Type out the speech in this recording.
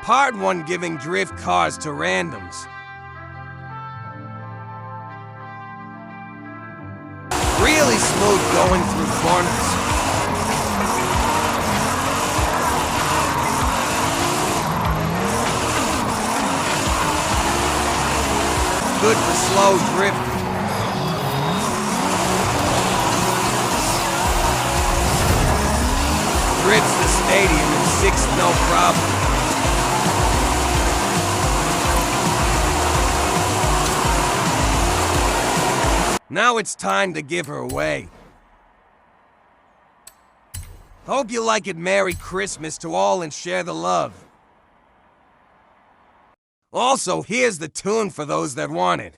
Part 1, giving drift cars to randoms. Really smooth going through corners. Good for slow drifting. Drifts the stadium in 6th, no problem. Now it's time to give her away. Hope you like it. Merry Christmas to all and share the love. Also, here's the tune for those that want it.